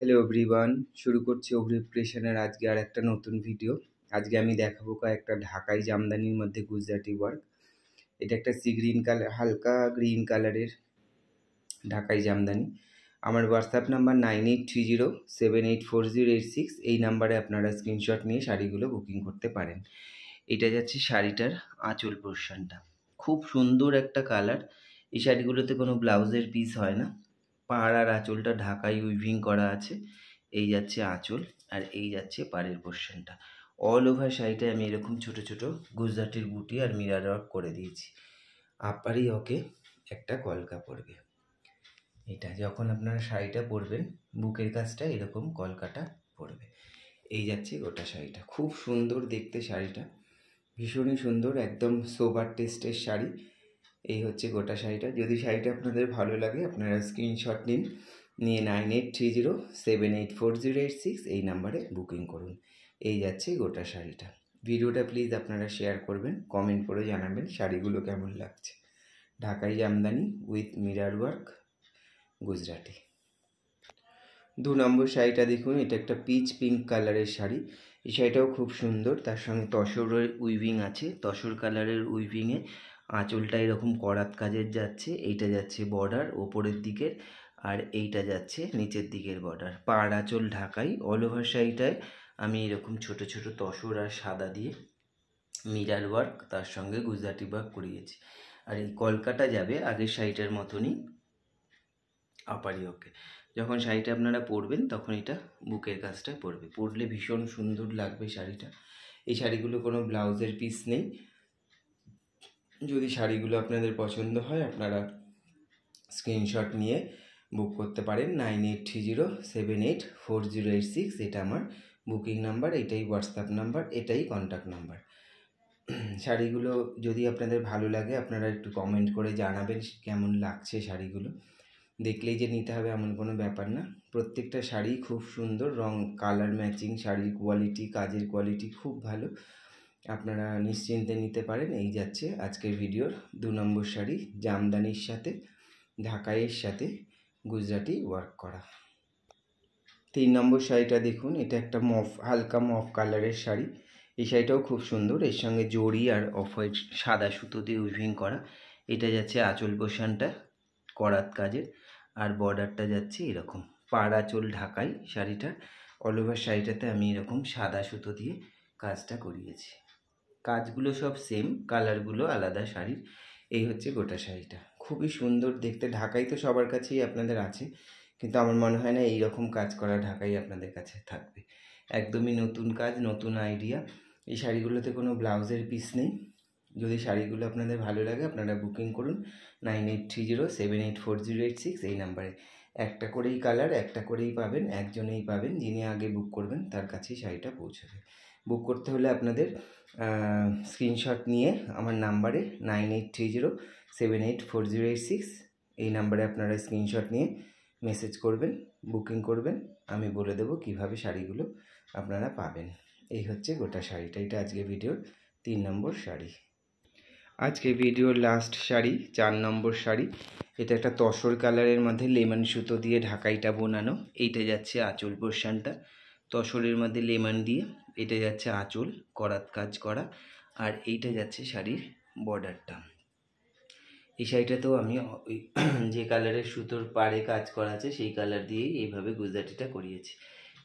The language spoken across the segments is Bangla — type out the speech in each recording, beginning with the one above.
হ্যালো এভরিওয়ান, শুরু করছি অভিপ্রেশনের আজকে আর একটা নতুন ভিডিও। আজকে আমি দেখাবো কয়েকটা ঢাকাই জামদানির মধ্যে গুজরাটি ওয়ার্ক। এটা একটা সি গ্রিন কালার, হালকা গ্রিন কালারের ঢাকাই জামদানি। আমার হোয়াটসঅ্যাপ নাম্বার 9830784086। এই নাম্বারে আপনারা স্ক্রিনশট নিয়ে শাড়িগুলো বুকিং করতে পারেন। এটা যাচ্ছে শাড়িটার আঁচল পোর্শনটা, খুব সুন্দর একটা কালার। এই শাড়িগুলোতে কোনো ব্লাউজের পিস হয় না, পাড় আর আঁচলটা ঢাকাই উইভিং করা আছে। এই যাচ্ছে আঁচল আর এই যাচ্ছে পাড়ের পোর্শনটা। অল ওভার শাড়িটায় আমি এরকম ছোট ছোট গুজরাটির বুটি আর মিরার ওয়ার্ক করে দিয়েছি। আপারই ওকে একটা কলকা পড়বে। এটা যখন আপনারা শাড়িটা পরবেন, বুকের কাছটা এরকম কলকাটা পড়বে। এই যাচ্ছে গোটা শাড়িটা, খুব সুন্দর দেখতে শাড়িটা, ভীষণই সুন্দর, একদম সোবার টেস্টের শাড়ি। এই হচ্ছে গোটা শাড়িটা। যদি শাড়িটা আপনাদের ভালো লাগে আপনারা স্ক্রিনশট নিয়ে 9830784086 এই নাম্বারে বুকিং করুন। এই যাচ্ছে গোটা শাড়িটা। ভিডিওটা প্লিজ আপনারা শেয়ার করবেন, কমেন্ট করে জানাবেন শাড়িগুলো কেমন লাগছে। ঢাকাই Jamdani with mirror work Gujarati. 2 নম্বর শাড়িটা দেখুন, এটা একটা পিচ পিঙ্ক কালারের শাড়ি। এই শাড়িটাও খুব সুন্দর, তার সঙ্গে তসরের উইভিং আছে। তসর কালারের উইভিংয়ে আঁচলটা এরকম করাত কাজের যাচ্ছে। এইটা যাচ্ছে বর্ডার ওপরের দিকের, আর এইটা যাচ্ছে নিচের দিকের বর্ডার। পাড় আঁচল ঢাকাই। অল ওভার শাড়িটায় আমি এরকম ছোট ছোট তসর আর সাদা দিয়ে মিরার ওয়ার্ক, তার সঙ্গে গুজরাটি ওয়ার্ক করিয়েছি। আর এই কলকাটা যাবে আগের শাড়িটার মতনই আপারি ওকে। যখন শাড়িটা আপনারা পরবেন তখন এটা বুকের কাছটা পরবে, পরলে ভীষণ সুন্দর লাগবে শাড়িটা। এই শাড়িগুলো কোনো ব্লাউজের পিস নেই। যদি শাড়িগুলো আপনাদের পছন্দ হয় আপনারা স্ক্রিনশট নিয়ে বুক করতে পারেন। 9830784086 এটা আমার বুকিং নাম্বার, এটাই হোয়াটসঅ্যাপ নাম্বার, এটাই কন্ট্যাক্ট নাম্বার। শাড়িগুলো যদি আপনাদের ভালো লাগে আপনারা একটু কমেন্ট করে জানাবেন কেমন লাগছে শাড়িগুলো। দেখলেই যে নিতে হবে এমন কোনো ব্যাপার না। প্রত্যেকটা শাড়ি খুব সুন্দর, রং কালার ম্যাচিং, শাড়ির কোয়ালিটি, কাজের কোয়ালিটি খুব ভালো, আপনারা নিশ্চিন্তে নিতে পারেন। এই যাচ্ছে আজকের ভিডিওর 2 নম্বর শাড়ি, জামদানির সাথে ঢাকাইয়ের সাথে গুজরাটি ওয়ার্ক করা। 3 নম্বর শাড়িটা দেখুন, এটা একটা হালকা মফ কালারের শাড়ি। এই শাড়িটাও খুব সুন্দর, এর সঙ্গে জড়ি আর অফ হোয়াইট সাদা সুতো দিয়ে উইভিং করা। এটা যাচ্ছে আঁচল পোর্শনটা করাত কাজের, আর বর্ডারটা যাচ্ছে এরকম পাড় আঁচল ঢাকাই শাড়িটার। অল ওভার শাড়িটাতে আমি এরকম সাদা সুতো দিয়ে কাজটা করিয়েছি। কাজগুলো সব সেম, কালারগুলো আলাদা শাড়ির। এই হচ্ছে গোটা শাড়িটা, খুবই সুন্দর দেখতে। ঢাকাই তো সবার কাছেই আপনাদের আছে, কিন্তু আমার মনে হয় না এইরকম কাজ করা ঢাকাই আপনাদের কাছে থাকবে। একদমই নতুন কাজ, নতুন আইডিয়া। এই শাড়িগুলোতে কোনো ব্লাউজের পিস নেই। যদি শাড়িগুলো আপনাদের ভালো লাগে আপনারা বুকিং করুন 9830784086 এই নাম্বারে। একটা করেই কালার, একটা করেই পাবেন, একজনেই পাবেন। যিনি আগে বুক করবেন তার কাছেই শাড়িটা পৌঁছবে। বুক করতে হলে আপনাদের স্ক্রিনশট নিয়ে আমার নাম্বারে 9830784086 এই নাম্বারে আপনারা স্ক্রিনশট নিয়ে মেসেজ করবেন, বুকিং করবেন। আমি বলে দেবো কিভাবে শাড়িগুলো আপনারা পাবেন। এই হচ্ছে গোটা শাড়িটা। এটা আজকে ভিডিওর 3 নম্বর শাড়ি। আজকে ভিডিওর লাস্ট শাড়ি, 4 নম্বর শাড়ি। এটা একটা তসর কালারের মধ্যে লেমন সুতো দিয়ে ঢাকাইটা বোনানো। এইটা যাচ্ছে আঁচল পোর্শনটা, তসরের মধ্যে লেমন দিয়ে। এটা যাচ্ছে আঁচল করাত কাজ করা, আর এইটা যাচ্ছে শাড়ির বর্ডারটা। এই শাড়িটাতেও আমি ওই যে কালারের সুতোর পাড়ে কাজ করা আছে সেই কালার দিয়েই এইভাবে গুজরাটিটা করিয়েছি।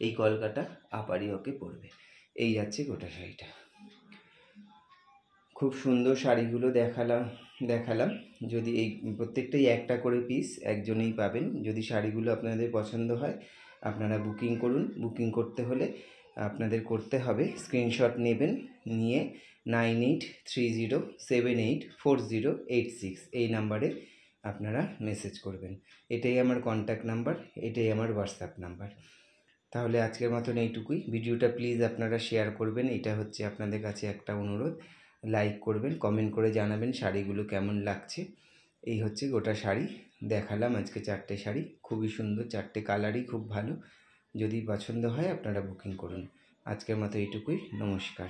এই কলকাটা আপারি ওকে পরবে। এই যাচ্ছে গোটা শাড়িটা। খুব সুন্দর শাড়িগুলো দেখালাম। যদি এই প্রত্যেকটাই একটা করে পিস, একজনেই পাবেন। যদি শাড়িগুলো আপনাদের পছন্দ হয় আপনারা বুকিং করুন। বুকিং করতে হলে আপনাদের করতে হবে স্ক্রিনশট নেবেন, নিয়ে 9830784086 এই নাম্বারে আপনারা মেসেজ করবেন। এটাই আমার কন্ট্যাক্ট নাম্বার, এটাই আমার হোয়াটসঅ্যাপ নাম্বার। তাহলে আজকের মতন এইটুকুই। ভিডিওটা প্লিজ আপনারা শেয়ার করবেন, এটা হচ্ছে আপনাদের কাছে একটা অনুরোধ। লাইক করবেন, কমেন্ট করে জানাবেন শাড়িগুলো কেমন লাগছে। এই হচ্ছে গোটা শাড়ি দেখালাম আজকে। 4টে শাড়ি খুবই সুন্দর, 4টে কালারই খুব ভালো। যদি পছন্দ হয় আপনারা বুকিং করুন। আজকের মতো এইটুকুই, নমস্কার।